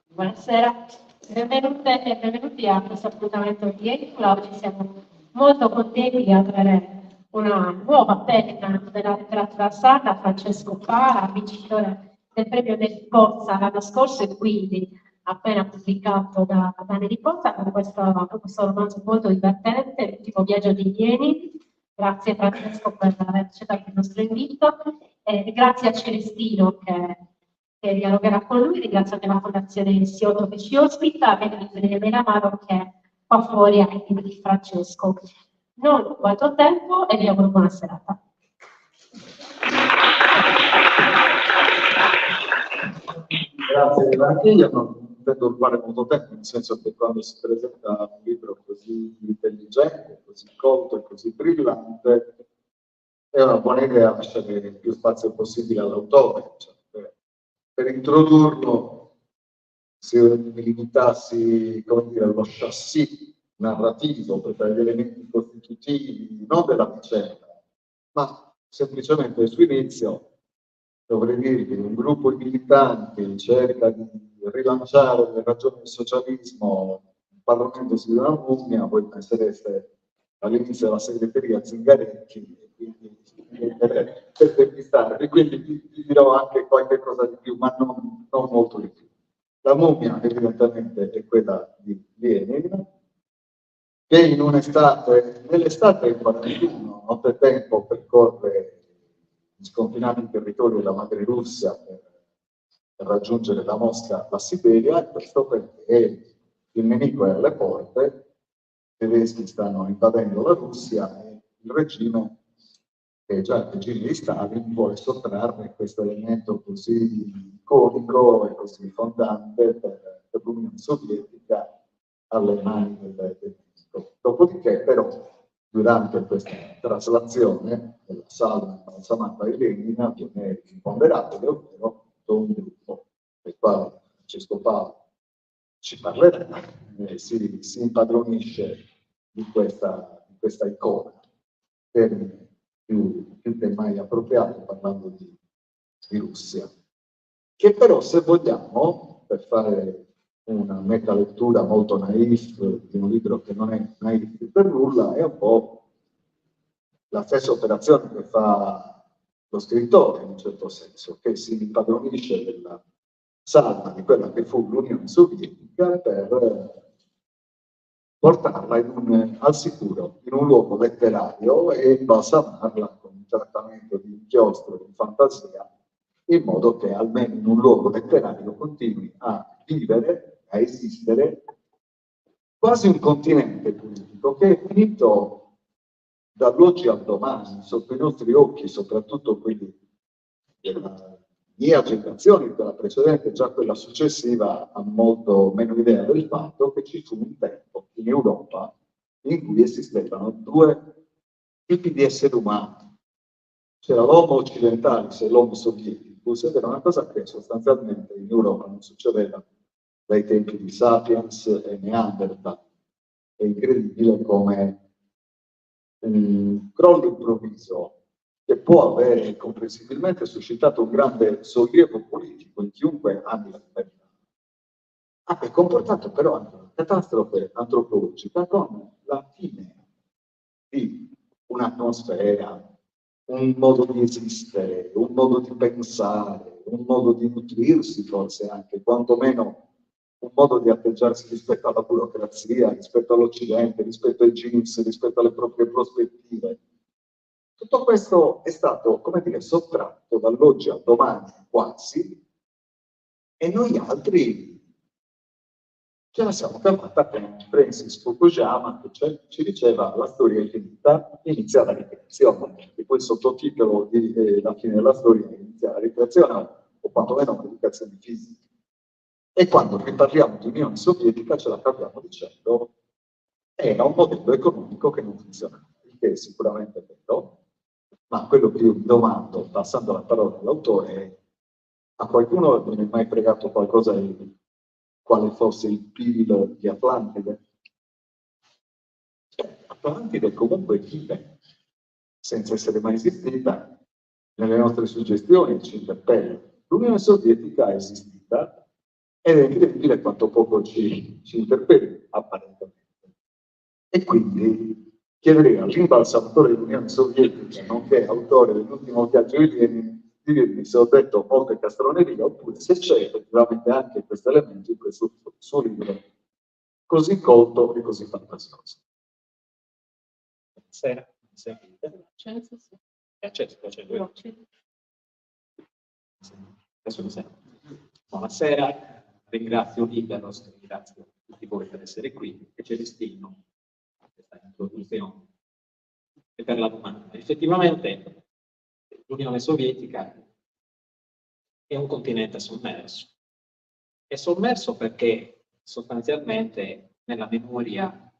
Buonasera, benvenute e benvenuti a questo appuntamento di Edicola. Oggi siamo molto contenti di avere una nuova penna della letteratura sarda, Francesco Para, vincitore del premio del Pozza l'anno scorso e quindi appena pubblicato da Neri Pozza con questo romanzo molto divertente, L'ultimo viaggio di Ieni. Grazie Francesco per aver accettato il nostro invito e grazie a Celestino che dialogherà con lui, ringrazio anche la Fondazione Siotto che ci ospita e Elena Maro che fa fuori ai libri di Francesco. Non rubo altro tempo e vi auguro buona serata. Grazie Martiglia, non intendo rubare molto tempo, nel senso che quando si presenta un libro così intelligente, così colto e così brillante, è una buona idea lasciare il più spazio possibile all'autore. Cioè, per introdurlo, se mi limitassi, come dire, allo chassis narrativo, per gli elementi costitutivi, non della vicenda, ma semplicemente il suo inizio, dovrei dire che un gruppo di militanti cerca di rilanciare le ragioni del socialismo padronandosi di una mummia, voi pensereste all'inizio della segreteria Zingaretti, per intervistarvi, quindi vi dirò anche qualche cosa di più, ma non molto di più. La mummia evidentemente è quella di Lenin, che nell'estate del 41, nottetempo, percorre gli sconfinati territori della madre Russia per raggiungere da Mosca la Siberia, e questo perché il nemico è alle porte, i tedeschi stanno invadendo la Russia e il regime, che è già il regime di Stalin, vuole sottrarre questo elemento così iconico e così fondante per l'Unione Sovietica alle mani del nemico. Dopodiché, però, durante questa traslazione della salma balsamata di Lenin viene imponderabile, ovvero un gruppo del quale Francesco Paolo ci parlerà e si impadronisce di questa icona, termine più che mai appropriato parlando di Russia, che però, se vogliamo, per fare una metalettura molto naif di un libro che non è naif per nulla, è un po' la stessa operazione che fa lo scrittore, in un certo senso, che si impadronisce della salma di quella che fu l'Unione Sovietica per portarla al sicuro in un luogo letterario e balsamarla con un trattamento di inchiostro, di fantasia, in modo che almeno in un luogo letterario continui a vivere, a esistere, quasi un continente politico che è finito dall'oggi al domani, sotto i nostri occhi, soprattutto quelli della mia generazione, della precedente, già quella successiva, ha molto meno idea del fatto che ci fu un tempo in Europa in cui esistevano due tipi di esseri umani. C'era l'uomo occidentalis e l'uomo sovietico, ed era una cosa che sostanzialmente in Europa non succedeva dai tempi di Sapiens e Neanderthal. È incredibile come un crollo improvviso che può avere comprensibilmente suscitato un grande sollievo politico in chiunque ami la libertà, abbia comportato però anche una catastrofe antropologica con la fine di un'atmosfera, un modo di esistere, un modo di pensare, un modo di nutrirsi forse anche, quantomeno un modo di atteggiarsi rispetto alla burocrazia, rispetto all'Occidente, rispetto ai jeans, rispetto alle proprie prospettive. Tutto questo è stato, come dire, sottratto dall'oggi al domani quasi, e noi altri ce la siamo cavata con Francis Fukuyama, che ci diceva la storia è finita, inizia la ricreazione, e poi il sottotitolo di la fine della storia inizia la ricreazione, o quantomeno un'educazione fisica. E quando riparliamo di Unione Sovietica ce la capiamo dicendo era un modello economico che non funzionava, il che è sicuramente vero, ma quello che io mi domando, passando la parola all'autore, è: a qualcuno non è mai fregato qualcosa di quale fosse il PIL di Atlantide? Atlantide comunque vive, senza essere mai esistita, nelle nostre suggestioni ci interpella. L'Unione Sovietica è esistita ed è incredibile quanto poco ci interpelli, apparentemente. E quindi chiederei al rimbalsamatore dell'Unione Sovietica, nonché autore dell'ultimo viaggio di Lenin, di dirmi se ho detto molte castronerie oppure se c'è effettivamente anche questo elemento in questo suo libro così colto e così fantasioso. Buonasera, buonasera, ringrazio Liberos, ringrazio tutti voi per essere qui e Celestino per questa introduzione e per la domanda. Effettivamente l'Unione Sovietica è un continente sommerso. È sommerso perché sostanzialmente nella memoria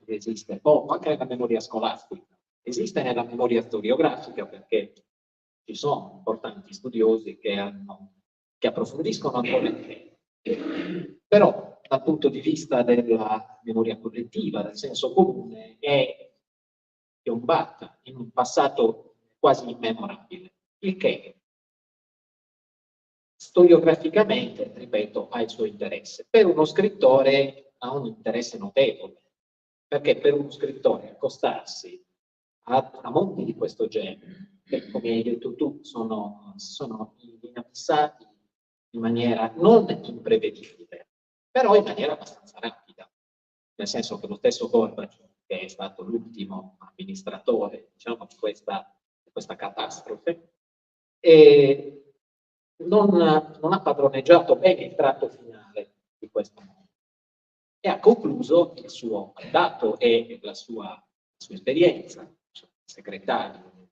esiste poco, anche nella memoria scolastica, esiste nella memoria storiografica perché ci sono importanti studiosi che approfondiscono ancora il tema. Però dal punto di vista della memoria collettiva, del senso comune, è piombata in un passato quasi immemorabile, il che storiograficamente, ripeto, ha il suo interesse. Per uno scrittore ha un interesse notevole, perché per uno scrittore accostarsi a mondi di questo genere, che come hai detto tu sono inabissati in maniera non imprevedibile, però in maniera abbastanza rapida, nel senso che lo stesso Gorbaciov, che è stato l'ultimo amministratore, diciamo, di questa catastrofe, non ha padroneggiato bene il tratto finale di questo mondo e ha concluso il suo mandato e la sua esperienza, segretario,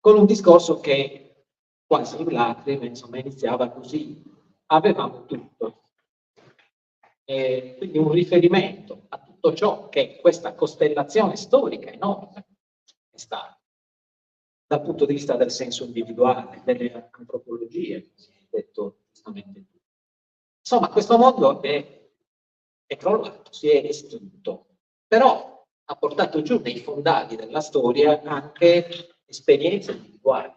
con un discorso che quasi in lacrime, insomma, iniziava così: avevamo tutto. E quindi un riferimento a tutto ciò che questa costellazione storica enorme è stata, dal punto di vista del senso individuale, delle antropologie, come hai detto giustamente tu. Insomma, questo mondo è crollato, si è estinto, però ha portato giù nei fondali della storia anche esperienze individuali,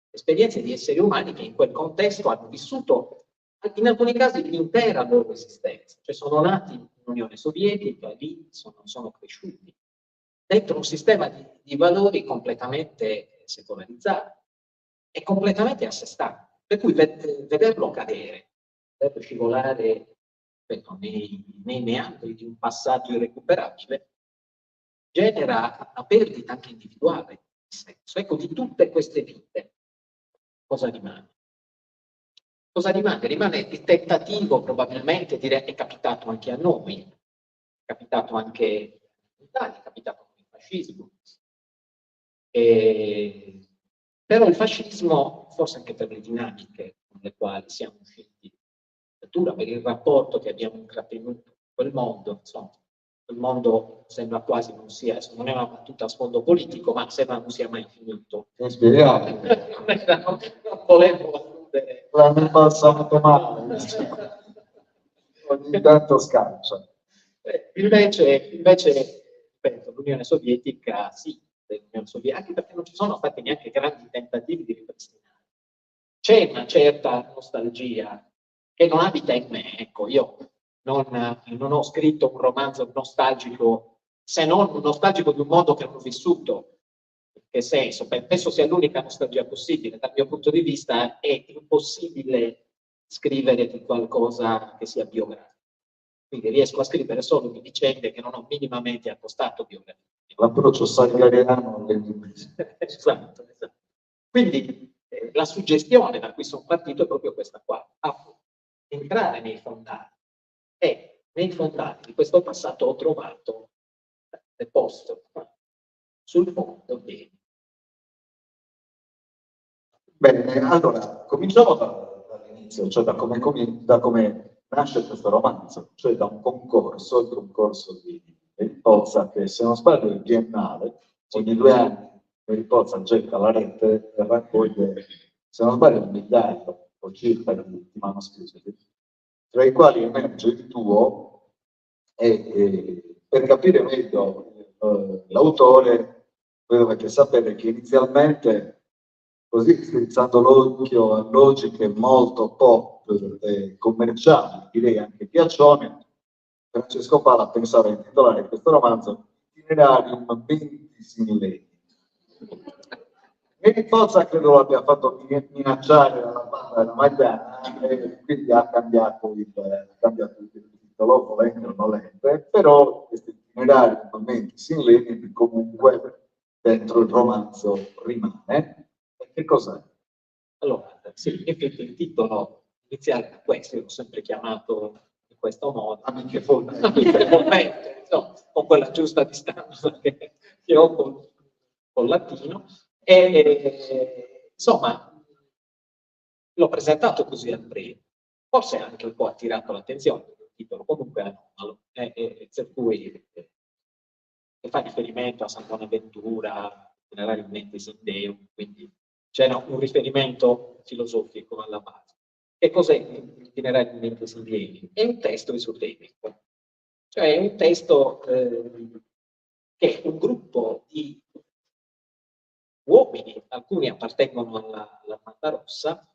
esperienze di esseri umani che in quel contesto hanno vissuto, in alcuni casi, l'intera loro esistenza, cioè sono nati in Unione Sovietica, lì sono cresciuti, dentro un sistema di valori completamente secolarizzato e completamente assestato, per cui vederlo cadere, vederlo scivolare nei meandri di un passaggio irrecuperabile, genera una perdita anche individuale. Ecco, di tutte queste vite, cosa rimane? Cosa rimane? Rimane il tentativo, probabilmente, direi, è capitato anche a noi, è capitato anche in Italia, è capitato con il fascismo. Però il fascismo, forse anche per le dinamiche con le quali siamo usciti, per il rapporto che abbiamo intrattenuto con quel mondo, insomma, quel mondo sembra quasi non sia, non è una battuta a sfondo politico, ma sembra non sia mai finito. Non speriamo. Non volevo alludere. L'hanno passato male. Ogni tanto scancia. Invece, ripeto, l'Unione Sovietica, sì, l'Unione Sovietica, anche perché non ci sono stati neanche grandi tentativi di ripristinare. C'è una certa nostalgia che non abita in me, ecco, io non ho scritto un romanzo nostalgico, se non un nostalgico di un mondo che non ho vissuto. In che senso? Penso sia l'unica nostalgia possibile. Dal mio punto di vista è impossibile scrivere di qualcosa che sia biografico. Quindi riesco a scrivere solo di vicende che non ho minimamente accostato biografico. L'approccio salgariano esatto. Quindi la suggestione da cui sono partito è proprio questa qua, entrare nei fondali. E nei fondali di questo passato ho trovato deposto sul fondo bene. Bene, allora, cominciamo dall'inizio, cioè da come nasce questo romanzo, cioè da un concorso, il concorso di Pozza, che se non sbaglio è il biennale, ogni 2 anni Pozza getta la rete e raccoglie, se non sbaglio, 1 migliaio o circa di manoscritti. tra i quali emerge il tuo, e per capire meglio l'autore, voi dovete sapere che inizialmente, così strizzando l'occhio a logiche molto pop e commerciali, direi anche piaccione, Francesco Pala pensava a intitolare questo romanzo Itinerarium 20 Milleni. Neri Pozza credo lo abbia fatto minacciare dalla banda della Magliana e quindi ha cambiato il titolo, volente o nolente, però questo itinerario momenti Sinleni comunque dentro il romanzo rimane. E che cos'è? Allora, sì, il titolo iniziale era questo, io l'ho sempre chiamato in questo modo. Amiche fonde. No, con quella giusta distanza che ho col latino. E, insomma, l'ho presentato così al primo. Forse anche un po' attirato l'attenzione, il titolo comunque è anomalo, per cui fa riferimento a San Bonaventura, Itinerari Mentis in Deum, quindi c'era un riferimento filosofico alla base. Che cos'è l'Itinerari Mentis in Deum? È un testo esoterico, cioè è un testo che un gruppo di uomini, alcuni appartengono alla Banda Rossa,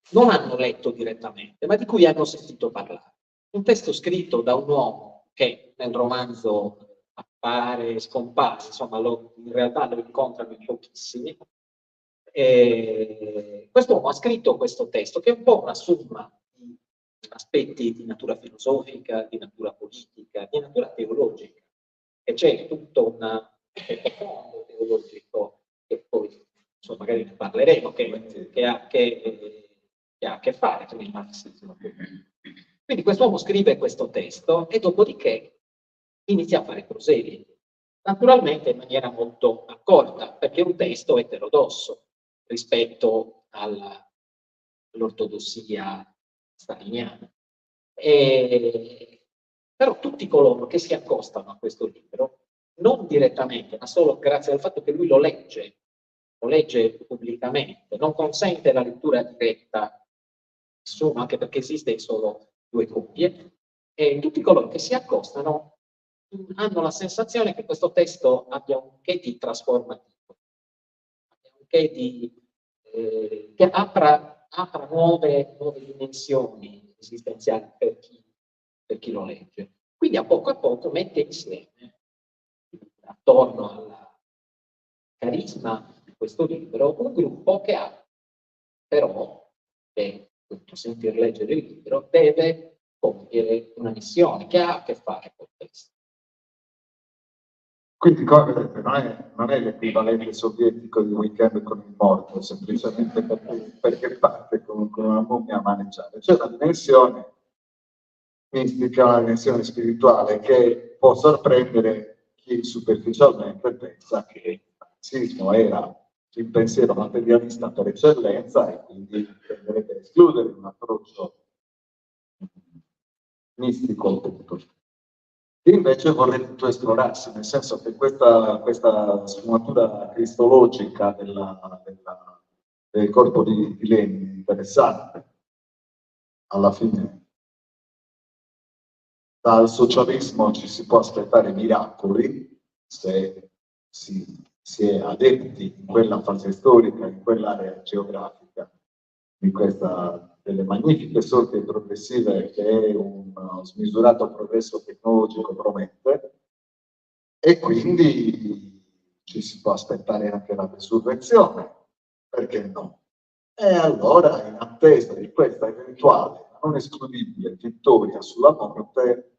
non hanno letto direttamente, ma di cui hanno sentito parlare. Un testo scritto da un uomo che nel romanzo appare, scompare, insomma, in realtà lo incontrano in pochissimi. Quest'uomo ha scritto questo testo, che è un po' una somma di aspetti di natura filosofica, di natura politica, di natura teologica. E c'è tutto un fondo teologico che poi, insomma, magari ne parleremo, che ha a che fare con il marxismo. Quindi quest'uomo scrive questo testo e dopodiché inizia a fare proseli, naturalmente in maniera molto accorta, perché è un testo eterodosso rispetto all'ortodossia staliniana. Però tutti coloro che si accostano a questo libro, non direttamente, ma solo grazie al fatto che lui lo legge pubblicamente, non consente la lettura diretta, nessuno, anche perché esiste solo 2 copie, e tutti coloro che si accostano hanno la sensazione che questo testo abbia un che di trasformativo, un che che apra nuove dimensioni esistenziali per chi lo legge. Quindi a poco mette insieme, attorno al carisma di questo libro, un gruppo che ha però, che sentir leggere il libro, deve compiere una missione che ha a che fare con questo. Quindi, come vedete, non è l'equivalente sovietico di Weekend con il morto, semplicemente perché parte con una mummia a maneggiare. C'è una dimensione mistica, una dimensione spirituale che può sorprendere chi superficialmente pensa che il marxismo era il pensiero materialista per eccellenza e quindi tenderebbe a escludere un approccio mistico al tutto. Io invece vorrei tutto esplorarsi, nel senso che questa sfumatura cristologica del corpo di Lenin è interessante. Alla fine, dal socialismo ci si può aspettare miracoli se si è adepti in quella fase storica, in quell'area geografica, delle magnifiche sorti progressive che un smisurato progresso tecnologico promette, e quindi ci si può aspettare anche la resurrezione, perché no? E allora, in attesa di questa eventuale, ma non escludibile vittoria sulla morte,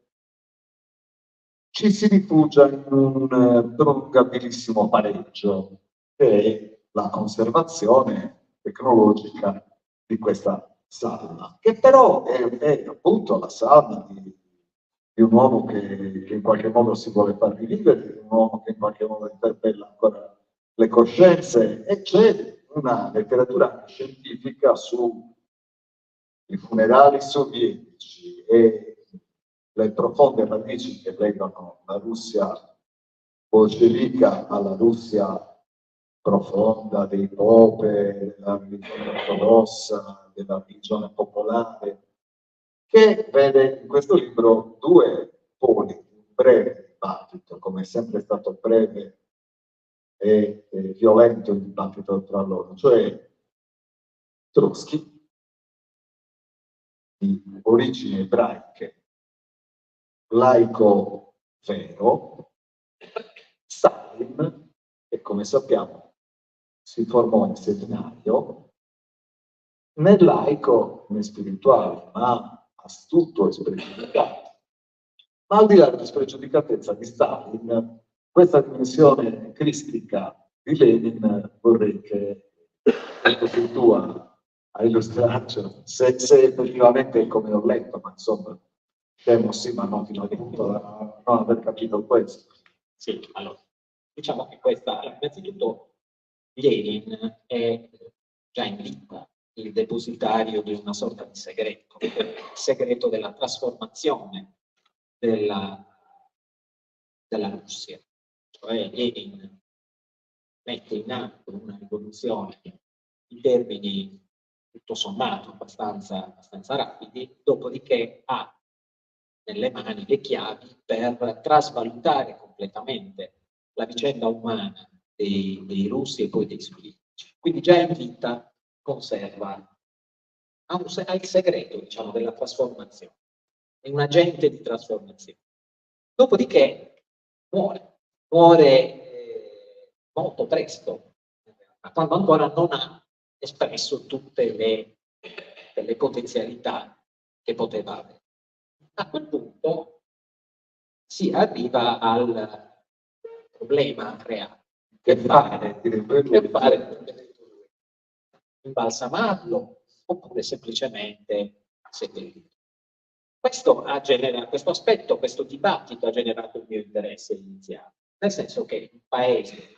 ci si rifugia in un prolungabilissimo pareggio, che è la conservazione tecnologica di questa salma, che però è appunto la salma di un uomo che in qualche modo si vuole far rivivere, di un uomo che in qualche modo interpella ancora le coscienze, e c'è una letteratura scientifica sui funerali sovietici e le profonde radici che legano la Russia bolscevica alla Russia profonda dei pope, della religione ortodossa, della religione popolare, che vede in questo libro due poli, un breve dibattito, come è sempre stato breve e violento il dibattito tra loro, cioè Trotsky, di origini ebraiche, laico vero, Stalin, che come sappiamo si formò in seminario, né laico né spirituale, ma astuto e spregiudicato. Ma al di là della spregiudicatezza di Stalin, questa dimensione cristica di Lenin vorrei che così tu a illustrarcelo, se effettivamente è come ho letto, ma insomma, temo sì, ma no, fino a punto non aver capito questo. Sì, allora, diciamo che questa, innanzitutto, Lenin è già in vita il depositario di una sorta di segreto, il segreto della trasformazione della Russia. Cioè Lenin mette in atto una rivoluzione in termini tutto sommato abbastanza rapidi, dopodiché ha nelle mani le chiavi per trasvalutare completamente la vicenda umana dei russi e poi dei sovietici. Quindi già in vita conserva, ha il segreto, diciamo, della trasformazione, è un agente di trasformazione. Dopodiché muore molto presto, quando ancora non ha espresso tutte le potenzialità che poteva avere. A quel punto si arriva al problema reale. Che fare? Imbalsamarlo oppure semplicemente seppellirlo. Questo aspetto, questo dibattito ha generato il mio interesse iniziale, nel senso che un paese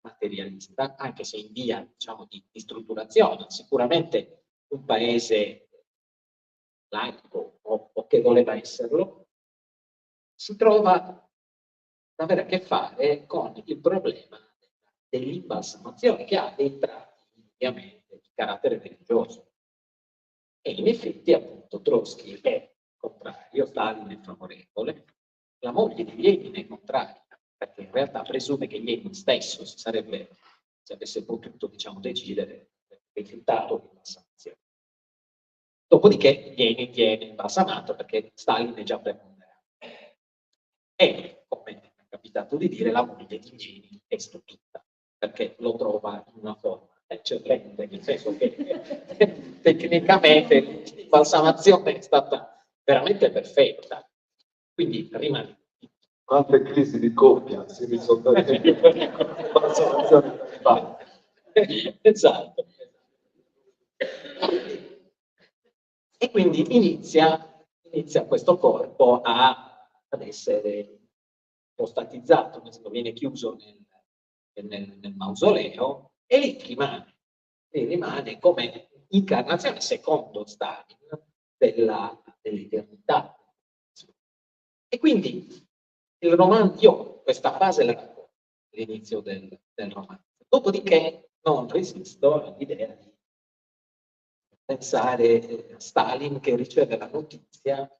materialista, anche se in via, diciamo, di strutturazione, sicuramente un paese laico o che voleva esserlo, si trova ad avere a che fare con il problema dell'imbalsamazione, che ha dei tratti ovviamente di carattere religioso. E in effetti, appunto, Trotsky è contrario, Stalin è favorevole, la moglie di Lenin è contraria, perché in realtà presume che Lenin stesso se avesse potuto, diciamo, decidere, rifiutato l'imbalsamazione. Dopodiché Lenin viene imbalsamato perché Stalin è già preponderante. E, come è capitato di dire, la moglie di Lenin è stupita, perché lo trova in una forma eccellente, nel senso che tecnicamente l'imbalsamazione è stata veramente perfetta. Quindi rimane. Quante crisi di coppia si risolverebbero con l'imbalsamazione totale. Esatto. E quindi inizia questo corpo ad essere ipostatizzato, viene chiuso nel mausoleo e lì rimane come incarnazione, secondo Stalin, dell'eternità. E quindi il romanzo, questa fase la racconto all'inizio del romanzo. Dopodiché non resisto all'idea di pensare a Stalin che riceve la notizia,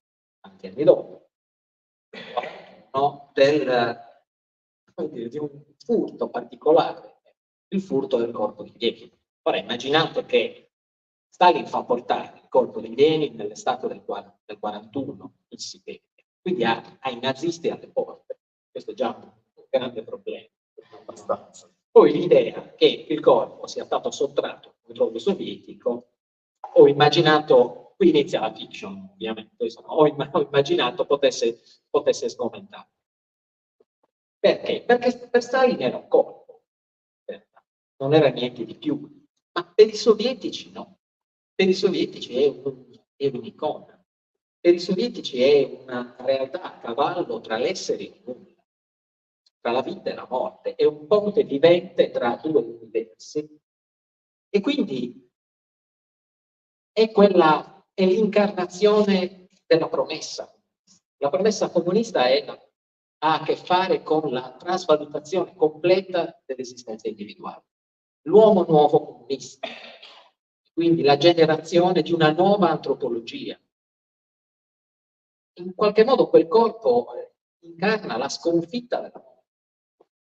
tanti anni dopo, no, di un furto particolare, il furto del corpo di Lenin. Ora immaginate che Stalin fa portare il corpo di Lenin nell'estate del 41 in Siberia, quindi ai nazisti alle porte. Questo è già un grande problema, abbastanza. Poi l'idea che il corpo sia stato sottratto al controllo sovietico, ho immaginato, qui inizia la fiction ovviamente, insomma, ho immaginato potesse sgomentare. Perché? Perché per Stalin era un corpo, non era niente di più, ma per i sovietici no. Per i sovietici è un'icona, per i sovietici è una realtà a cavallo tra l'essere e il nulla, tra la vita e la morte, è un ponte vivente tra due universi. E quindi è l'incarnazione della promessa. La promessa comunista ha a che fare con la trasvalutazione completa dell'esistenza individuale. L'uomo nuovo comunista, quindi la generazione di una nuova antropologia, in qualche modo quel corpo incarna la sconfitta della morte,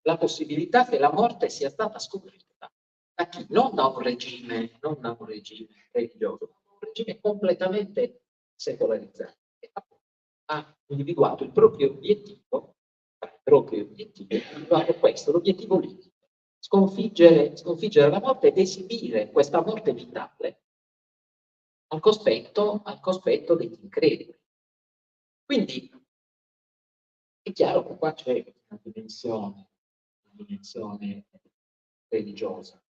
la possibilità che la morte sia stata sconfitta da chi? Non da un regime, non da un regime religioso, ma da un regime completamente secolarizzato, che ha individuato il proprio obiettivo, questo, l'obiettivo lì, sconfiggere la morte ed esibire questa morte vitale al cospetto degli increduli. Quindi è chiaro che qua c'è una dimensione religiosa,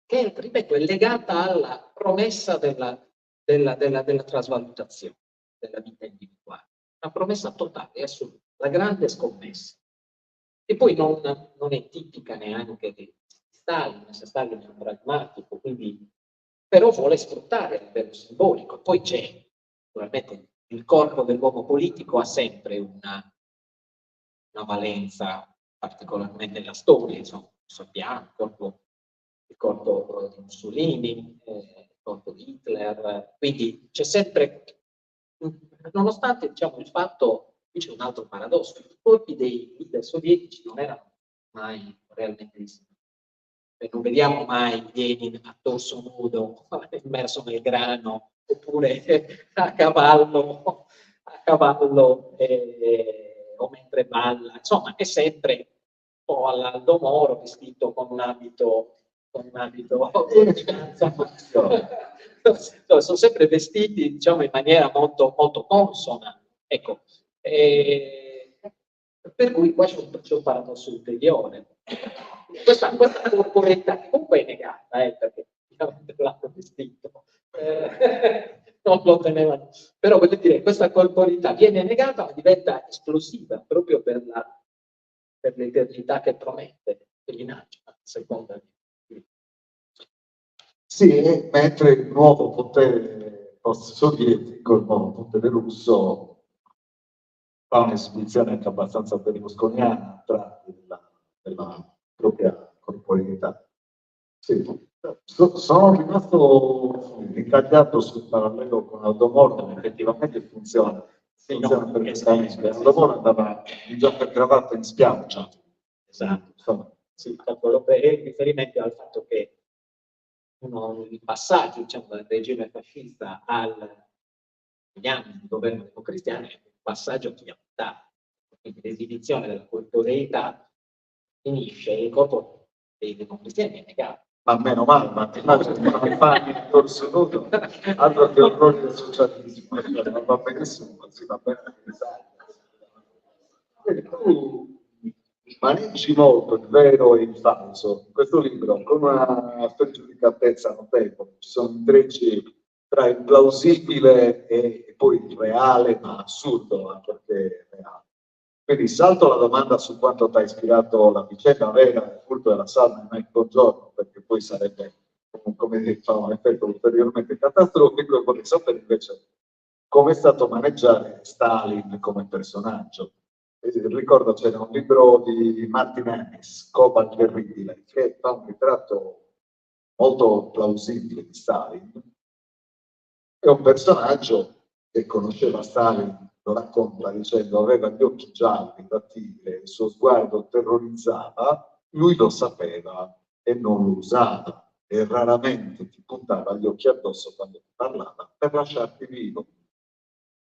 che, ripeto, è legata alla promessa della trasvalutazione della vita individuale, una promessa totale e assoluta, la grande scommessa. E poi non è tipica neanche di Stalin, se Stalin è un pragmatico, quindi però vuole sfruttare a livello simbolico. Poi c'è, naturalmente, il corpo dell'uomo politico ha sempre una valenza particolarmente nella storia, insomma, sappiamo, il corpo di Mussolini, il corpo di Hitler, quindi c'è sempre, nonostante diciamo, il fatto, qui c'è un altro paradosso, i corpi dei leader sovietici non erano mai realmente disegnati. Non vediamo mai Lenin a torso nudo, immerso nel grano, oppure a cavallo o mentre balla. Insomma, è sempre un po' all'Aldo Moro, vestito con un abito sono sempre vestiti, diciamo, in maniera molto, molto consona. Ecco, per cui qua c'è un paradosso ulteriore. Questa corporeità che comunque è negata, perché l'hanno vestito, non lo tenevano. Però voglio dire, questa corporeità viene negata ma diventa esplosiva proprio per l'eternità che promette, che gli nasce, a seconda di. Sì, mentre il nuovo potere post-sovietico, il nuovo potere russo, fa un'esibizione anche abbastanza berlusconiana della propria corporeità. Sì. Sono rimasto incagliato sul parallelo con Aldo Moro, effettivamente funziona perfettamente. Aldo Moro andava in giacca e cravatta in spiaggia. Esatto. Sì, quello è riferimento al fatto che il passaggio diciamo, dal regime fascista agli anni di governo democristiano è un passaggio chiamato. Quindi l'esibizione della corporeità finisce e il corpo dei democristiani è negato. Ma meno male, ma ti immagini come fanno il corso nudo, altro che orrori del socialismo, va benissimo, così va bene anche tu maneggi molto il vero e il falso in questo libro con una spregiudicatezza notevole, ci sono intrecci tra il plausibile e poi il reale, ma assurdo anche perché è reale. Quindi salto la domanda su quanto ti ha ispirato la vicenda vera del furto della salma in quel giorno, perché poi sarebbe, come detto, un effetto ulteriormente catastrofico, e vorrei sapere invece come è stato maneggiare Stalin come personaggio. Ricordo c'era un libro di Martin Ennis, Copa Terribile, che fa un ritratto molto plausibile di Stalin. È un personaggio che conosceva Stalin, lo racconta dicendo aveva gli occhi gialli da tigre, il suo sguardo terrorizzava, lui lo sapeva e non lo usava e raramente ti puntava gli occhi addosso quando ti parlava per lasciarti vivo.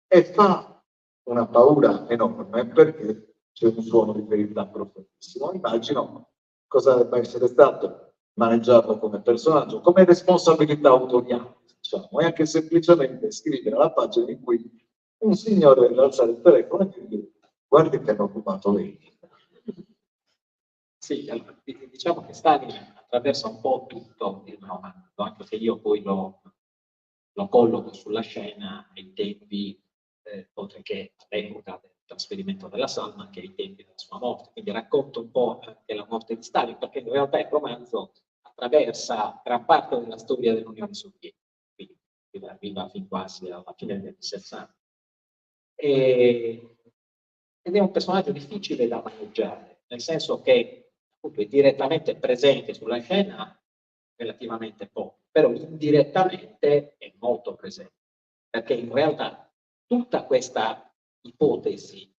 E fa una paura enorme perché c'è un suono di verità profondissimo. Immagino cosa debba essere stato maneggiarlo come personaggio, come responsabilità autoriale, diciamo, e anche semplicemente scrivere la pagina in cui un signore deve alzare il telefono e dire guardi che hanno rubato lei. Sì, diciamo che Stalin attraversa un po' tutto il romanzo, anche se io poi lo colloco sulla scena ai tempi, oltre che all'epoca del trasferimento della salma, anche ai tempi della sua morte. Quindi racconto un po' anche la morte di Stalin, perché in realtà il romanzo attraversa gran parte della storia dell'Unione Sovietica, quindi arriva fin quasi alla fine degli anni 60. Ed è un personaggio difficile da maneggiare, nel senso che appunto, è direttamente presente sulla scena relativamente poco, però indirettamente è molto presente, perché in realtà tutta questa ipotesi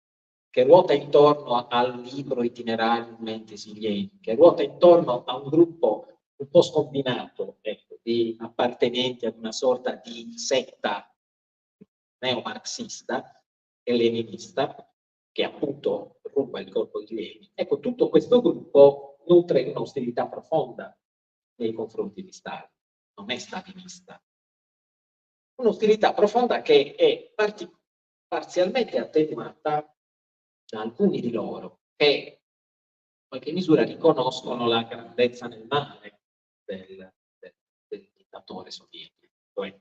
che ruota intorno al libro Itinerarium Mentis Ilieni, che ruota intorno a un gruppo un po' scombinato, ecco, di appartenenti ad una sorta di setta neomarxista e leninista, che appunto ruba il corpo di Lenin. Ecco, tutto questo gruppo nutre un'ostilità profonda nei confronti di Stalin, non è stalinista. Un'ostilità profonda che è parzialmente attenuata da alcuni di loro, che in qualche misura riconoscono la grandezza nel male del dittatore sovietico. Cioè,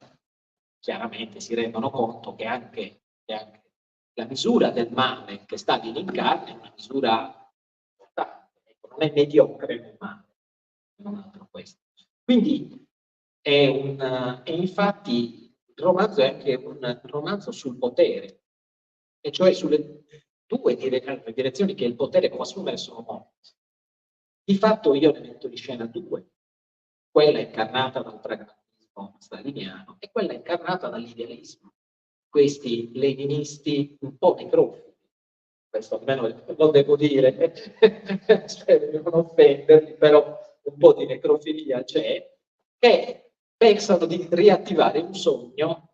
chiaramente si rendono conto che anche la misura del male che Stalin incarna è una misura importante, ecco, non è mediocre nel male, non altro questo. Quindi e infatti il romanzo è anche un romanzo sul potere, e cioè sulle due direzioni che il potere può assumere sono molte. Di fatto io ne metto in scena due, quella incarnata dal pragmatismo staliniano e quella incarnata dall'idealismo. Questi leninisti un po' necrofili, questo almeno lo devo dire, spero di non offenderli, però un po' di necrofilia c'è, che pensano di riattivare un sogno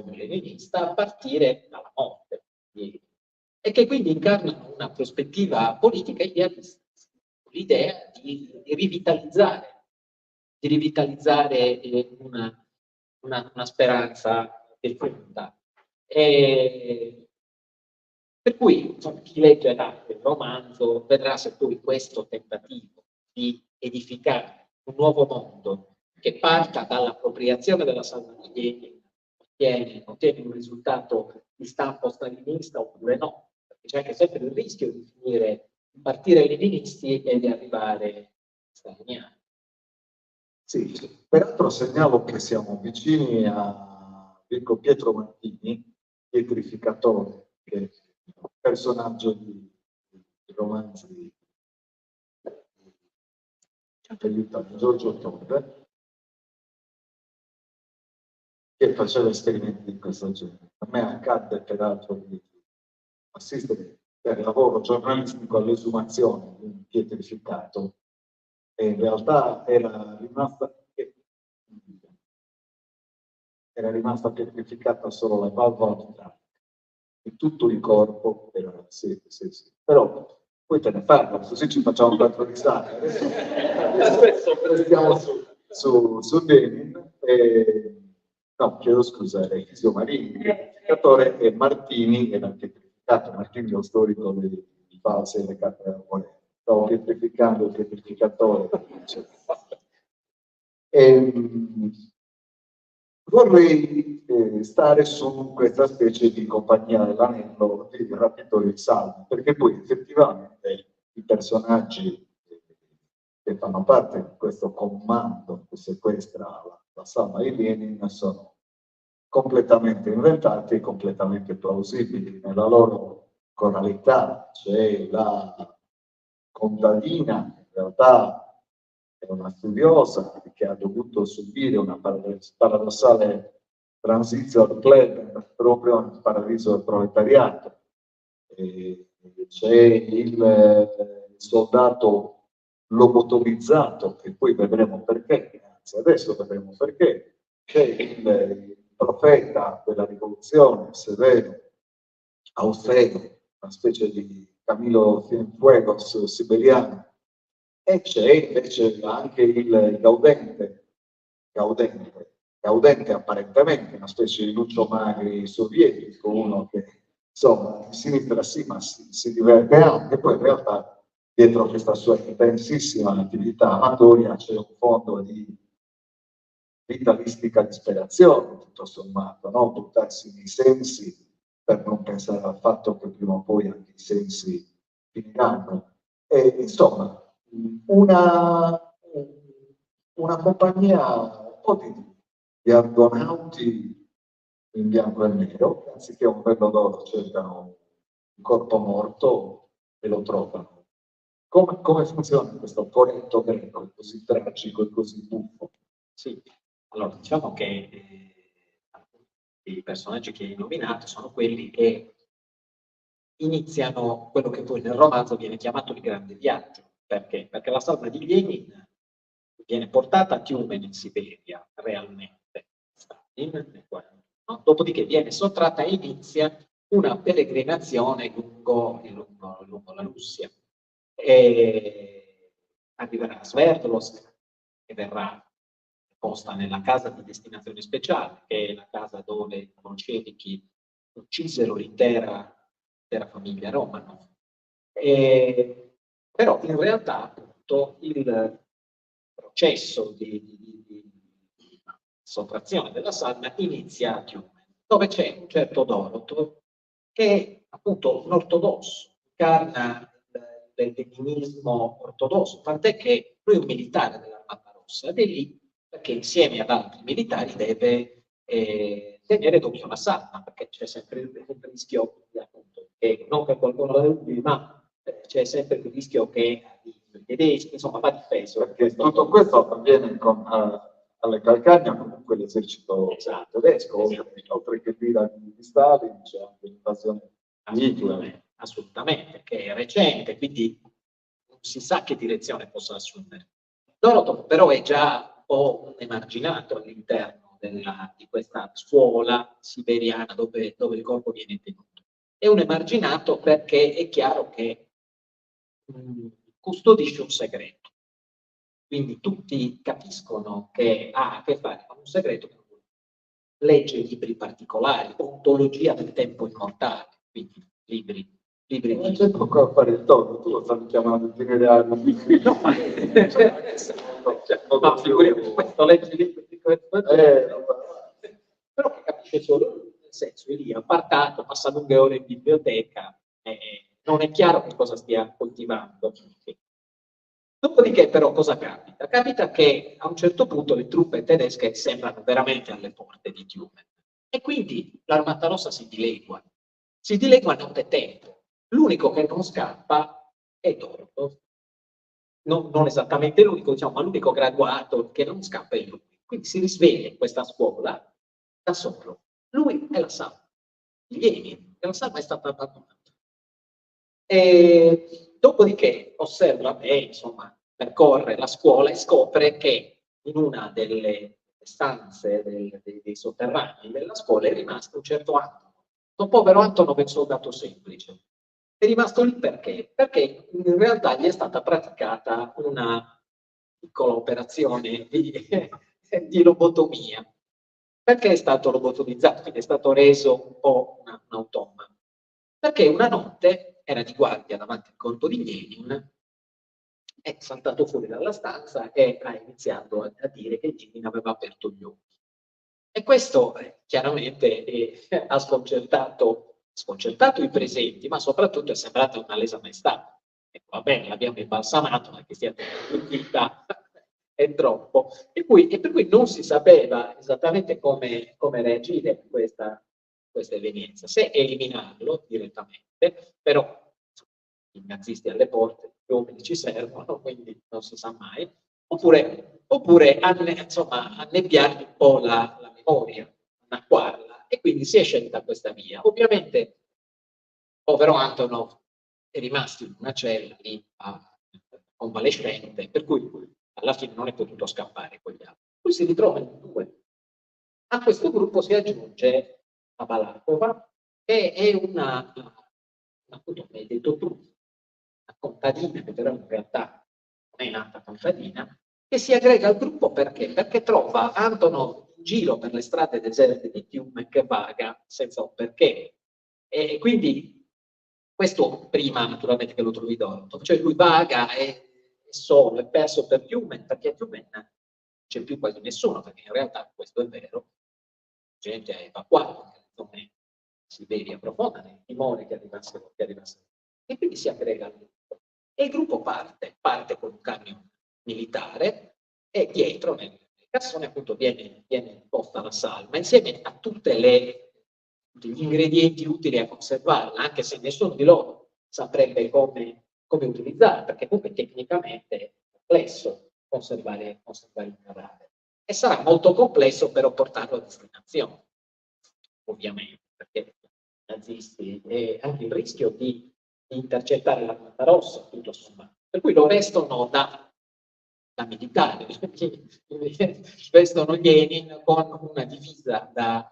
leninista a partire dalla morte, e che quindi incarnano una prospettiva politica idealista, l'idea di rivitalizzare una speranza defunta. Per cui insomma, chi leggerà il romanzo vedrà se poi questo tentativo di edificare un nuovo mondo che parta dall'appropriazione della salva di Lenin ottiene un risultato di stampo stalinista oppure no, perché c'è anche sempre il rischio di partire leninisti e di arrivare staliniani. Sì, peraltro segnalo che siamo vicini a Pietro Martini, pietrificatore, che è un personaggio di romanzi di Giorgio Torre, che faceva esperimenti di questo genere. A me accadde peraltro di assistere per lavoro giornalistico all'esumazione di un pietrificato, e in realtà era rimasta pietrificata solo la valvola vitale e tutto il corpo era sì. Però poi te ne parlo, così ci facciamo un altro risate. Adesso restiamo su Lenin. No, chiedo scusa, era Isio Marini, il pietrificatore, e Martini era pietrificato. Martini è lo storico di False e le carte della moneta. Stavo pietrificando il pietrificatore. Vorrei stare su questa specie di compagnia dell'anello di Rapitore di Salmo, perché poi effettivamente i personaggi che fanno parte di questo comando che sequestra la salma di Lenin sono completamente inventati e completamente plausibili nella loro coralità. C'è la contadina, in realtà è una studiosa che ha dovuto subire una paradossale transizione plebe proprio nel paradiso del proletariato. C'è il soldato lobotomizzato, che poi vedremo perché, anzi adesso vedremo perché. C'è il profeta della rivoluzione, Severo, Austero, una specie di Camilo Cienfuegos siberiano, e c'è invece anche il Gaudente apparentemente una specie di Lucio Magri sovietico, uno che insomma di sinistra sì, ma si diverte anche, poi in realtà dietro questa sua intensissima attività amatoria c'è un fondo di vitalistica disperazione, tutto sommato, no? Buttarsi nei sensi per non pensare al fatto che prima o poi anche i sensi finiranno. E, insomma, una compagnia un po' di argonauti in bianco e nero, che anziché un bello d'oro cercano un corpo morto e lo trovano. Come funziona questo corretto greco così tragico e così buffo? Sì, allora diciamo che i personaggi che hai nominato sono quelli che iniziano quello che poi nel romanzo viene chiamato il grande viaggio. Perché? Perché la salma di Lenin viene portata a Tiumen in Siberia, realmente, Stalin, no? Dopodiché viene sottratta e inizia una peregrinazione lungo la Russia. E arriverà a Sverdlovsk, che verrà posta nella casa di destinazione speciale, che è la casa dove i bolscevichi uccisero l'intera famiglia Romanov. Però in realtà appunto il processo di sottrazione della salma inizia a Tiumen, dove c'è un certo Dorotov che è appunto un ortodosso, incarna del leninismo ortodosso, tant'è che lui è un militare dell'Armata Rossa ed è lì perché insieme ad altri militari deve tenere d'occhio la salma, perché c'è sempre il rischio, appunto, che non per qualcuno la delude, ma c'è sempre il rischio che i tedeschi, insomma, va difeso. Perché tutto questo avviene alle Calcagna, comunque l'esercito tedesco, oltre che l'ira di Stalin, c'è anche l'invasione di Hitler. Assolutamente, che è recente, quindi non si sa che direzione possa assumere. Dorotov però è già un po' un emarginato all'interno di questa scuola siberiana dove il corpo viene tenuto. È un emarginato perché è chiaro che custodisce un segreto. Quindi tutti capiscono che ha a che fare con un segreto, legge libri particolari, ontologia del tempo immortale, quindi libri non c'è poco a fare il tono, tu lo stavi chiamando generale. No, ma figuriamo, questo legge libri di questo però che capisce solo lui, nel senso è lì appartato, passa lunghe ore in biblioteca, non è chiaro che cosa stia coltivando. Dopodiché però cosa capita? Capita che a un certo punto le truppe tedesche sembrano veramente alle porte di Tiumen e quindi l'Armata Rossa si dilegua nottetempo. L'unico che non scappa è Dorotov. Non esattamente l'unico, diciamo, ma l'unico graduato che non scappa è lui. Quindi si risveglia in questa scuola da solo. Lui è la salma. Lenin, la salma è stata abbandonata. E dopodiché osserva e insomma percorre la scuola e scopre che in una delle stanze dei sotterranei della scuola è rimasto un certo Antonov. Un povero Antonov è un soldato semplice. È rimasto lì perché? Perché in realtà gli è stata praticata una piccola operazione di lobotomia. Perché è stato lobotomizzato? Quindi è stato reso un po' un automa. Perché una notte era di guardia davanti al corpo di Lenin, è saltato fuori dalla stanza e ha iniziato a dire che Lenin aveva aperto gli occhi. E questo chiaramente ha sconcertato i presenti, ma soprattutto è sembrata una lesa maestà. E va bene, l'abbiamo imbalsamato, ma che sia vita è troppo. E per cui non si sapeva esattamente come reagire a questa evenienza. Se eliminarlo direttamente, però i nazisti alle porte, gli uomini ci servono, quindi non si sa mai, oppure annebbiargli un po' la memoria, annacquarla, e quindi si è scelta questa via. Ovviamente, povero Antonov è rimasto in una cella lì convalescente, per cui alla fine non è potuto scappare con gli altri. Poi si ritrova in due. A questo gruppo si aggiunge la Balakova, che è appunto, come hai detto tu, una contadina, che però in realtà non è nata contadina, che si aggrega al gruppo perché? Perché trova Antonov in giro per le strade deserte di Tiumen che vaga senza un perché. E quindi questo prima naturalmente che lo trovi Dorotov, cioè lui vaga, è solo, è perso per Tiumen, perché a Tiumen non c'è più quasi nessuno, perché in realtà questo è vero, la gente è evacuata, come Siberia profonda, nel timore che arrivassero. E quindi si aggrega al gruppo. E il gruppo parte con un camion militare e dietro nel cassone appunto viene posta la salma insieme a tutti gli ingredienti utili a conservarla, anche se nessuno di loro saprebbe come utilizzarla, perché comunque tecnicamente è complesso conservare il cadavere. E sarà molto complesso però portarlo a destinazione. ovviamente, perché i nazisti, e anche il rischio di intercettare l'Armata Rossa, tutto sommato. Per cui lo vestono da militare, vestono Lenin con una divisa da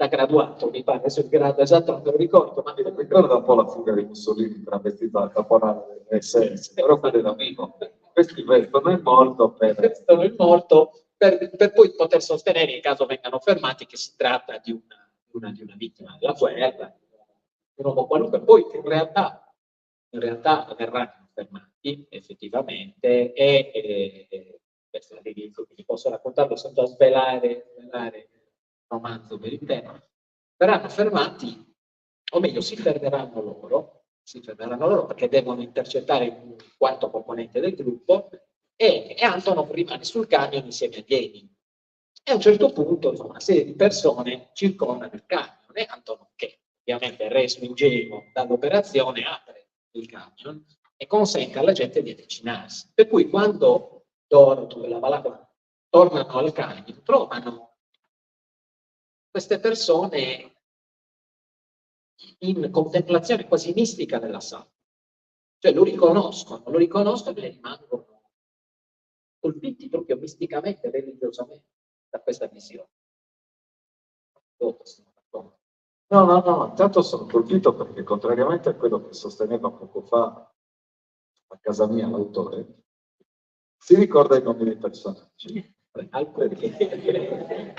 graduato, mi pare, adesso il grado esatto non me lo ricordo, ma Mi ricorda un po' la fuga di Mussolini travestita da caporale SS, però quello era vivo. Questi vestono il morto vestono il morto per poi poter sostenere, in caso vengano fermati, che si tratta di una vittima della guerra, un uomo qualunque. Poi in realtà verranno fermati effettivamente e questo è l'inizio, quindi posso raccontarlo senza svelare il romanzo per intero. Verranno fermati, o meglio si fermeranno loro perché devono intercettare un quarto componente del gruppo e Antonov rimane sul camion insieme a Lenin. E a un certo punto, insomma, una serie di persone circondano il camion e Antonov, che ovviamente reso ingenuo dall'operazione, apre il camion e consente alla gente di avvicinarsi. Per cui quando Dorothy e la Balaclava tornano al camion, trovano queste persone in contemplazione quasi mistica dell'assalto. Cioè lo riconoscono e rimangono colpiti proprio misticamente, religiosamente da questa visione. No, intanto sono colpito perché contrariamente a quello che sosteneva poco fa a casa mia l'autore, si ricorda i nomi dei personaggi.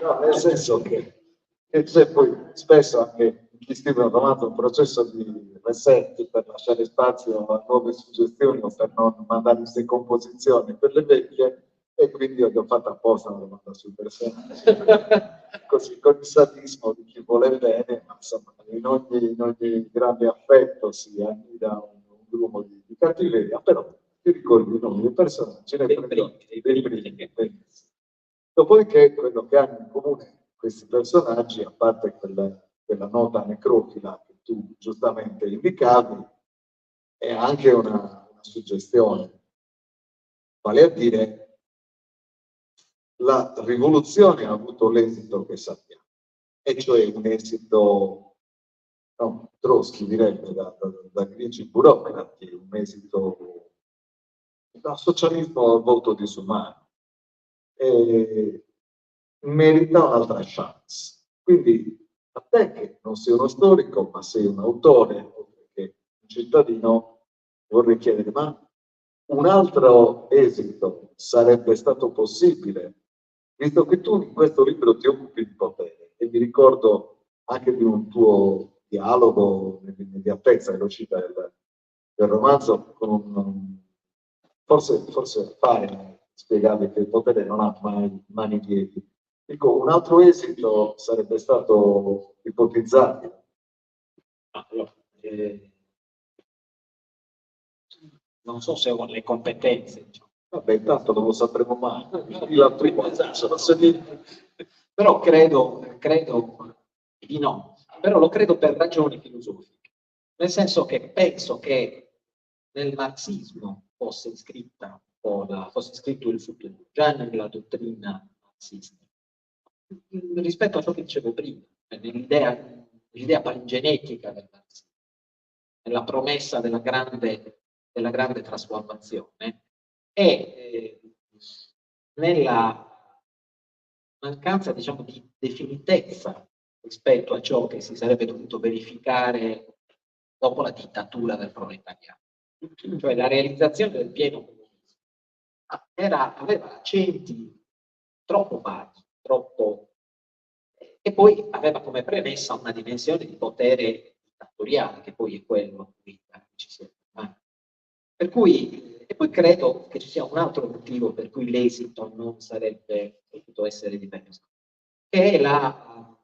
No, nel senso che c'è poi spesso anche chi scrive un romanzo un processo di reset per lasciare spazio a nuove suggestioni o per non mandare in decomposizione quelle vecchie, e quindi ho fatto apposta una domanda sui personaggi. Così, con il sadismo di chi vuole bene, ma insomma, in ogni grande affetto si annida un grumo di cattiveria, però ti ricordi i nomi dei personaggi, dei primi. Dopodiché quello che hanno in comune questi personaggi, a parte quella nota necrofila che tu giustamente indicavi, è anche una suggestione, vale a dire la rivoluzione ha avuto l'esito che sappiamo, e cioè un esito, no, Trotsky direbbe da grigi burocrati, un esito da socialismo molto disumano. E merita un'altra chance. Quindi a te che non sei uno storico, ma sei un autore, oltre che un cittadino, vorrei chiedere, ma un altro esito sarebbe stato possibile, visto che tu in questo libro ti occupi di potere, e mi ricordo anche di un tuo dialogo nell'immediatezza velocità del romanzo con forse fare spiegare che il potere non ha mai mani e piedi. Dico, un altro esito sarebbe stato ipotizzabile. Allora, non so se ho le competenze, diciamo. Vabbè, intanto non lo sapremo mai. Però credo di no, però lo credo per ragioni filosofiche, nel senso che penso che nel marxismo fosse scritto il futuro, già nella dottrina marxista, rispetto a ciò che dicevo prima, nell'idea pangenetica del marxismo, nella promessa della grande trasformazione e nella mancanza, diciamo, di definitezza rispetto a ciò che si sarebbe dovuto verificare dopo la dittatura del proletariato, cioè la realizzazione del pieno comunismo. Aveva accenti troppo vaghi, e poi aveva come premessa una dimensione di potere dittatoriale, che poi è quello a cui ci si è fermati. Per cui, e poi credo che ci sia un altro motivo per cui l'esito non sarebbe potuto essere diverso, che è la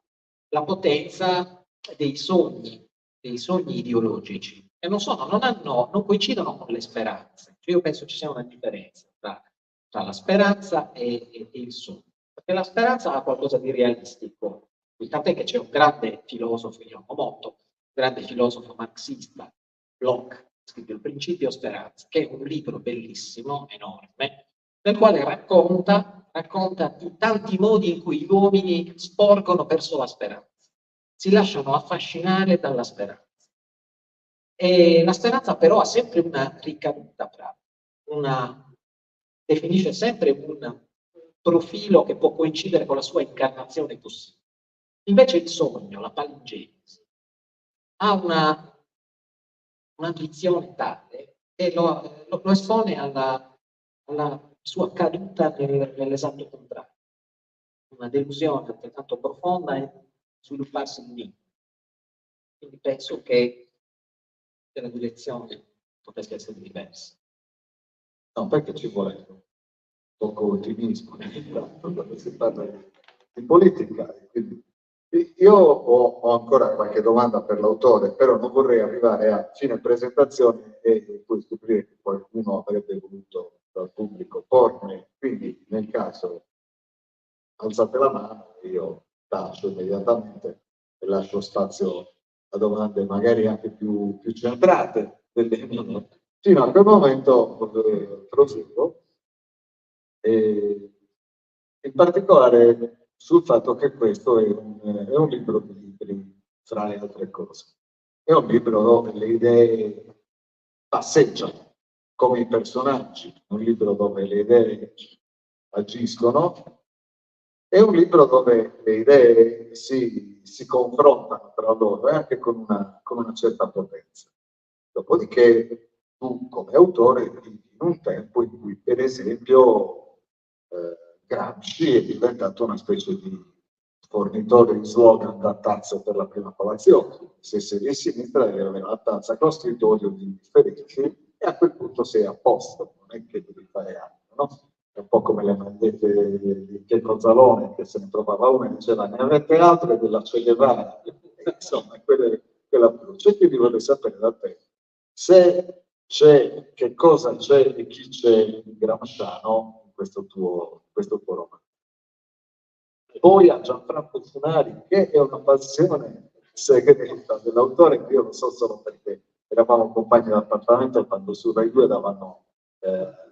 potenza dei sogni ideologici, che non coincidono con le speranze. Cioè io penso ci sia una differenza tra la speranza e il sogno. Perché la speranza ha qualcosa di realistico, tant'è che c'è un grande filosofo, un grande filosofo marxista, Bloch, scritto Il principio speranza, che è un libro bellissimo, enorme, nel quale racconta i tanti modi in cui gli uomini sporgono verso la speranza. si lasciano affascinare dalla speranza. E la speranza però ha sempre una ricaduta pratica, definisce sempre un profilo che può coincidere con la sua incarnazione possibile. Invece il sogno, la palingenesi, ha un'ambizione tale che lo espone alla sua caduta nell'esatto contrario. Una delusione altrettanto profonda è svilupparsi in me. Quindi penso che la direzione potesse essere diversa. No, perché ci vuole poco ottimismo quando si parla di politica. Quindi, io ho ancora qualche domanda per l'autore, però non vorrei arrivare a fine presentazione e poi scoprire che qualcuno avrebbe voluto dal pubblico pormi. Quindi, nel caso, alzate la mano, io taccio immediatamente e lascio spazio a domande magari anche più centrate delle mie. Fino a quel momento proseguo, in particolare sul fatto che questo è un libro di libri, fra le altre cose. È un libro dove le idee passeggiano come i personaggi, un libro dove le idee agiscono, è un libro dove le idee si confrontano tra loro e anche con una certa potenza. Dopodiché tu come autore vivi in un tempo in cui per esempio Gramsci è diventato una specie di fornitore di slogan da tazza per la prima colazione. Se sei di sinistra devi avere la tazza con scrittorio di differenzi e a quel punto sei a posto, non è che devi fare altro, no? È un po' come le magliette di Pietro Zalone, che se ne trovava una e diceva ne avete altre della Che Guevara. Insomma, quell'approccio. E quindi vorrei sapere da te se c'è, che cosa c'è e chi c'è in Gramsciano in questo tuo romanzo. Poi a Gianfranco Funari, che è una passione segreta dell'autore, che io lo so solo perché eravamo compagni d'appartamento quando su Rai 2 davano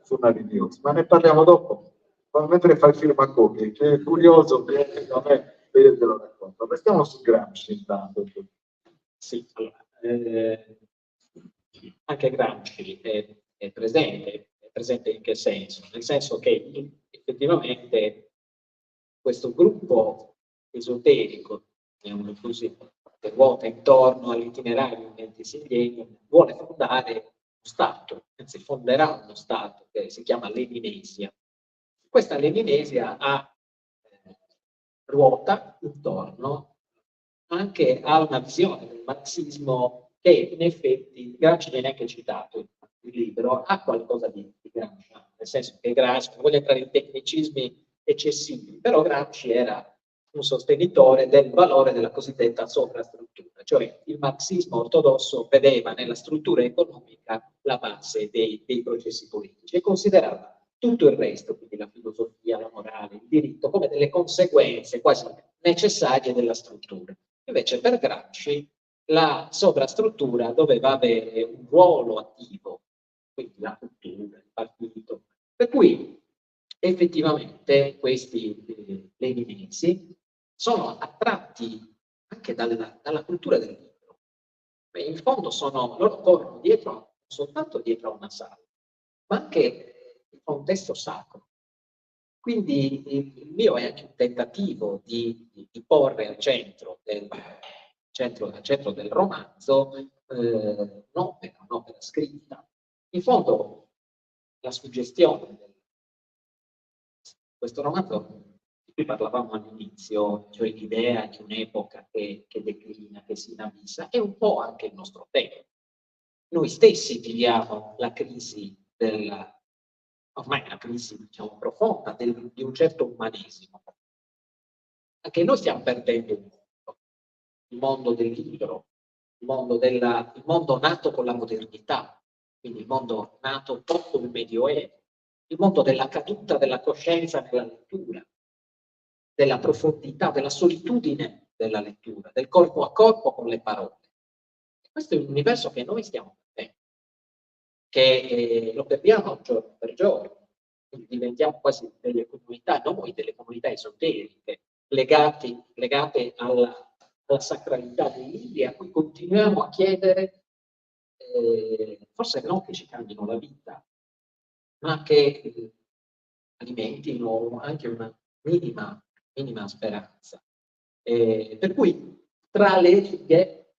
Funari News, ma ne parliamo dopo, mentre fai il film a copie, che è curioso che a me te lo racconto. Restiamo su Gramsci intanto. Sì, allora, anche Gramsci è presente in che senso? Nel senso che effettivamente questo gruppo esoterico, così, che ruota intorno all'itinerario Ventisilienio, vuole fondare uno Stato, anzi fonderà uno Stato che si chiama Leninesia. Questa Leninesia ruota intorno anche a una visione del marxismo che in effetti Gramsci viene anche citato il libro, ha qualcosa di Gramsci, nel senso che Gramsci, non voglio entrare in tecnicismi eccessivi, però Gramsci era un sostenitore del valore della cosiddetta sovrastruttura, cioè il marxismo ortodosso vedeva nella struttura economica la base dei processi politici e considerava tutto il resto, quindi la filosofia, la morale, il diritto, come delle conseguenze quasi necessarie della struttura. Invece per Gramsci la sovrastruttura doveva avere un ruolo attivo, quindi la cultura, il partito, per cui effettivamente questi leninesi sono attratti anche dalla cultura del libro. In fondo loro corrono dietro, soltanto dietro a una sala, ma anche il contesto sacro. Quindi il mio è anche un tentativo di porre al centro del romanzo un'opera scritta. In fondo la suggestione di questo romanzo di cui parlavamo all'inizio, cioè l'idea di un'epoca che declina, che si inabissa, è un po' anche il nostro tempo. Noi stessi viviamo la crisi ormai una crisi, diciamo, profonda di un certo umanesimo. Anche noi stiamo perdendo il mondo del libro, il mondo nato con la modernità, quindi il mondo nato dopo il Medioevo, il mondo della caduta della coscienza nella lettura, della profondità, della solitudine della lettura, del corpo a corpo con le parole. E questo è un universo che noi stiamo perdendo, che lo perdiamo giorno per giorno, quindi diventiamo quasi delle comunità esoteriche legate alla sacralità dei libri, a cui continuiamo a chiedere, forse non che ci cambino la vita, ma che alimentino anche una minima speranza. Per cui tra le righe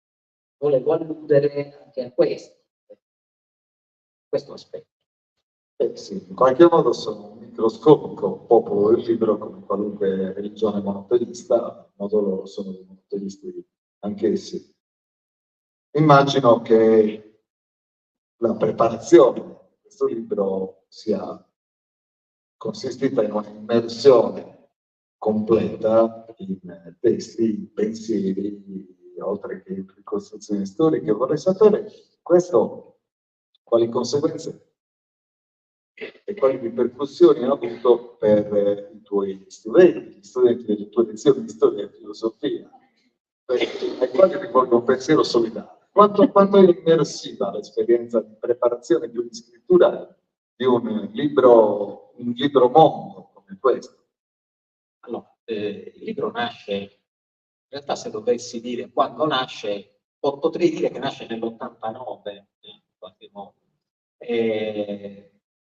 volevo alludere anche a questo aspetto. Sì, in qualche modo sono un microscopico popolo del libro, come qualunque religione monoteista, a modo loro sono dei monoteisti anch'essi. Immagino che la preparazione di questo libro sia consistita in un'immersione completa in testi, in pensieri, oltre che in ricostruzioni storiche. Vorrei sapere questo quali conseguenze e quali ripercussioni ha avuto per i tuoi studenti, gli studenti delle tue lezioni di storia e filosofia, ai quali rivolgo un pensiero solidale. Quanto è immersiva l'esperienza di preparazione di una scrittura di un libro mondo come questo? Allora, il libro nasce, in realtà se dovessi dire quando nasce, potrei dire che nasce nell'89, in qualche modo.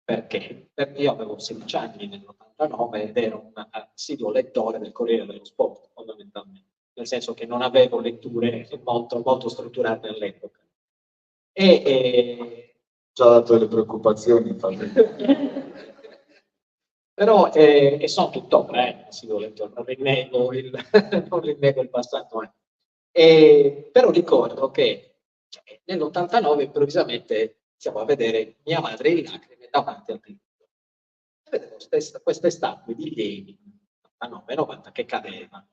Perché? Perché io avevo 16 anni nell'89 ed ero un assiduo lettore del Corriere dello Sport, fondamentalmente, nel senso che non avevo letture molto strutturate all'epoca. Già dato le preoccupazioni, infatti. Però, e sono tuttora, assiduo lettore, non rinnego il passato. Però ricordo che nell'89 improvvisamente iniziamo a vedere mia madre in lacrime davanti al libro. E vedevo queste statue di Lenin, 89-90, che cadevano,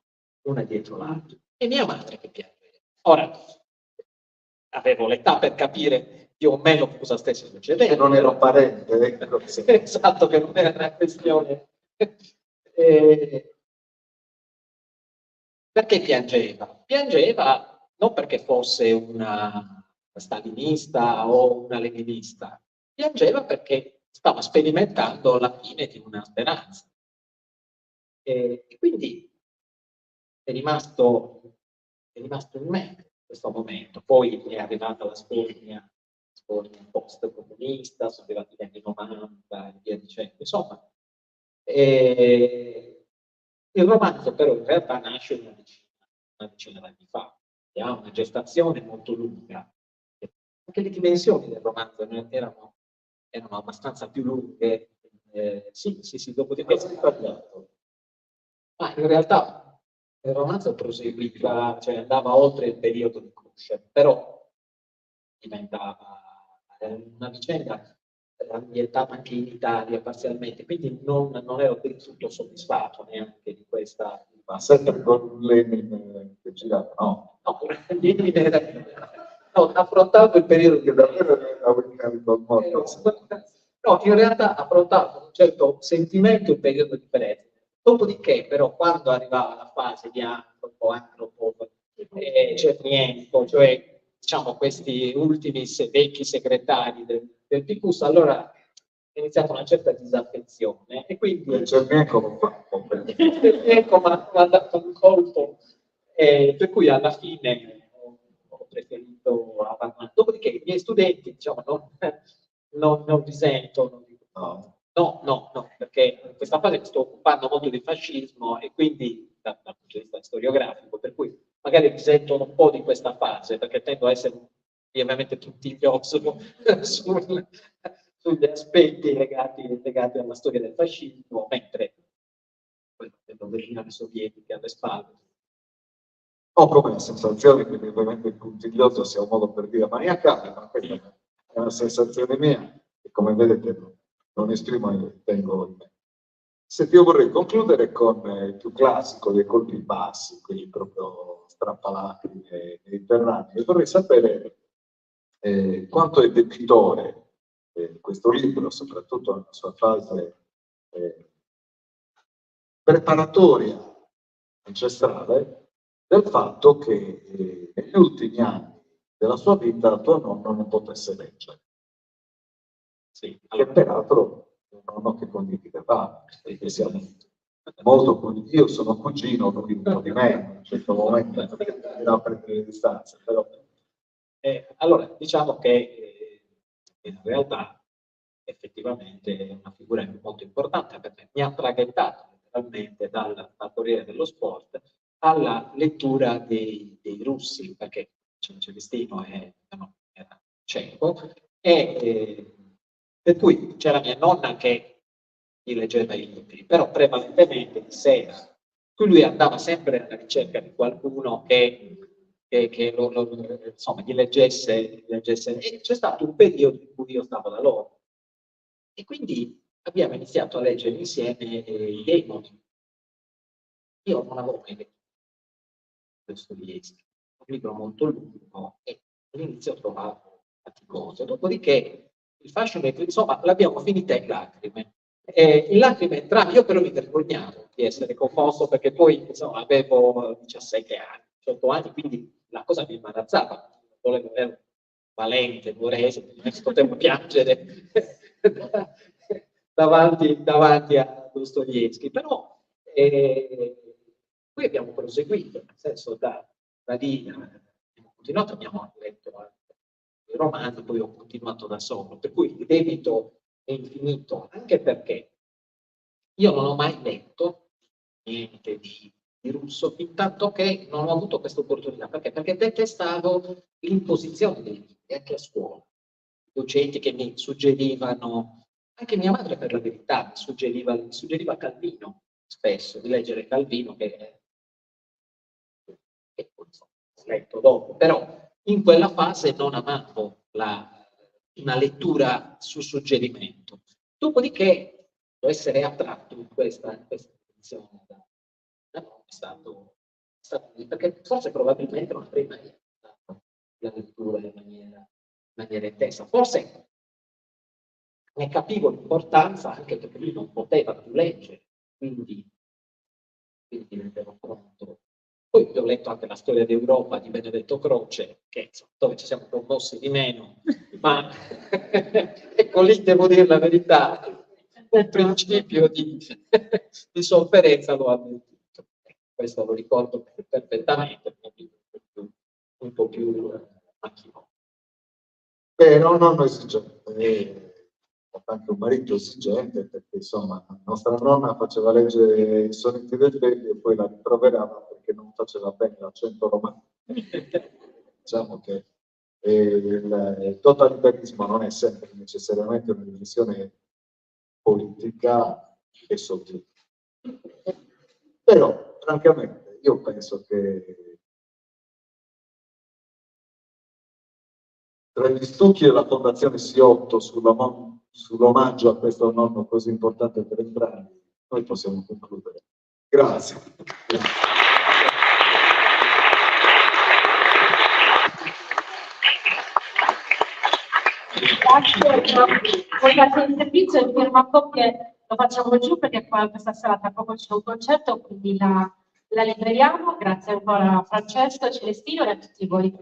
una dietro l'altra, e mia madre che piangeva. Ora, avevo l'età per capire più o meno cosa stesse succedendo. Non ero parente, Esatto, che non era una questione. Perché piangeva? Piangeva non perché fosse una stalinista o una leninista, piangeva perché stava sperimentando la fine di una speranza. E quindi è rimasto in me questo momento. Poi è arrivata la sfornia post-comunista, sono arrivati gli anni 90 e via dicendo. Insomma, il romanzo però in realtà nasce una decina d'anni fa, e ha una gestazione molto lunga. Anche le dimensioni del romanzo erano abbastanza più lunghe. Sì, dopodiché si è parlato. Ma in realtà il romanzo proseguiva, cioè andava oltre il periodo di Khrushchev, però diventava una vicenda ambientata anche in Italia parzialmente, quindi non ero del tutto soddisfatto neanche di questa. Ma sempre con Lenin che girava, no? No, Lenin era... No, affrontato il periodo che davvero avevo incarico al mondo. No, in realtà affrontato un certo sentimento il periodo di Brezhnev. Dopodiché, però, quando arrivava la fase di Andropov e Cernienko, cioè diciamo questi ultimi vecchi segretari del PQS, allora è iniziata una certa disaffezione e quindi Cernienko mi ha dato un colpo, per cui alla fine ho preferito abbandonare. Dopodiché i miei studenti diciamo, non risentono. No, perché in questa fase mi sto occupando molto di fascismo e quindi dal punto di vista storiografico, per cui magari risentono un po' di questa fase, perché tendo a essere ovviamente tutti gli sugli aspetti legati alla storia del fascismo, mentre dell'Unione Sovietica alle spalle. Ho come la sensazione che ovviamente puntiglioso sia un modo per dire maniacale, ma questa è una sensazione mia e come vedete non esprimo e tengo in me. Senti, io vorrei concludere con il più classico dei colpi bassi, quelli proprio strappalati e mediterranei. Vorrei sapere quanto è debitore questo libro, soprattutto nella sua fase preparatoria ancestrale, del fatto che negli ultimi anni della sua vita tuo nonno non potesse leggere. Sì, Che peraltro un nonno che condivideva, perché siamo molto, io sono cugino, lui un po' di meno, in un certo momento da prendere le distanze, però. Allora, diciamo che in realtà effettivamente è una figura molto importante perché mi ha traghettato letteralmente dal Corriere dello Sport alla lettura dei russi, perché Celestino era cieco, e per cui c'era mia nonna che gli leggeva i libri, però prevalentemente di sera. Lui andava sempre alla ricerca di qualcuno che insomma, gli leggesse. E c'è stato un periodo in cui io stavo da loro. E quindi abbiamo iniziato a leggere insieme i Demoni. Io non avevo mai letto Dostoevskij, un libro molto lungo e all'inizio trovavo faticoso. Dopodiché il fascino, insomma, l'abbiamo finita in lacrime. In lacrime entrambi, io però mi vergognavo di essere commosso perché poi insomma, avevo 17 anni, 18 anni, quindi la cosa mi imbarazzava. Volevo essere valente, morese, non potevo piangere davanti a Dostoevskij, però poi abbiamo proseguito, nel senso da lì abbiamo continuato, abbiamo letto i romanzi, poi ho continuato da solo, per cui il debito è infinito, anche perché io non ho mai letto niente di russo, intanto che non ho avuto questa opportunità. Perché detestavo l'imposizione dei libri, anche a scuola. Docenti che mi suggerivano, anche mia madre per la verità, mi suggeriva Calvino, spesso, di leggere Calvino, che ho letto dopo, però in quella fase non amavo una lettura su suggerimento. Dopodiché essere attratto in questa direzione è stato perché forse probabilmente non avrei mai fatto la lettura in maniera intensa. Forse ne capivo l'importanza anche perché lui non poteva più leggere, quindi mi rendevo conto. Poi ho letto anche la storia d'Europa di Benedetto Croce, che insomma, dove ci siamo commossi di meno, ma ecco lì devo dire la verità, un principio di sofferenza lo ha avvertito. Questo lo ricordo perfettamente, un po' più macchinoso. Beh, no, nonno esigente, ho anche un marito esigente, perché insomma la nostra nonna faceva leggere i sonetti del Verdi e poi la rimproverava perché non faceva bene l'accento romano. Diciamo che il totalitarismo non è sempre necessariamente una divisione politica e sottile. Però, francamente, io penso che tra gli stucchi della Fondazione Siotto sull'omaggio a questo nonno così importante per entrambi, noi possiamo concludere. Grazie. Grazie, grazie il servizio, il firmacoppie lo facciamo giù perché poi questa sera tra poco c'è un concerto, quindi la liberiamo. Grazie ancora a Francesco, Celestino e a tutti voi.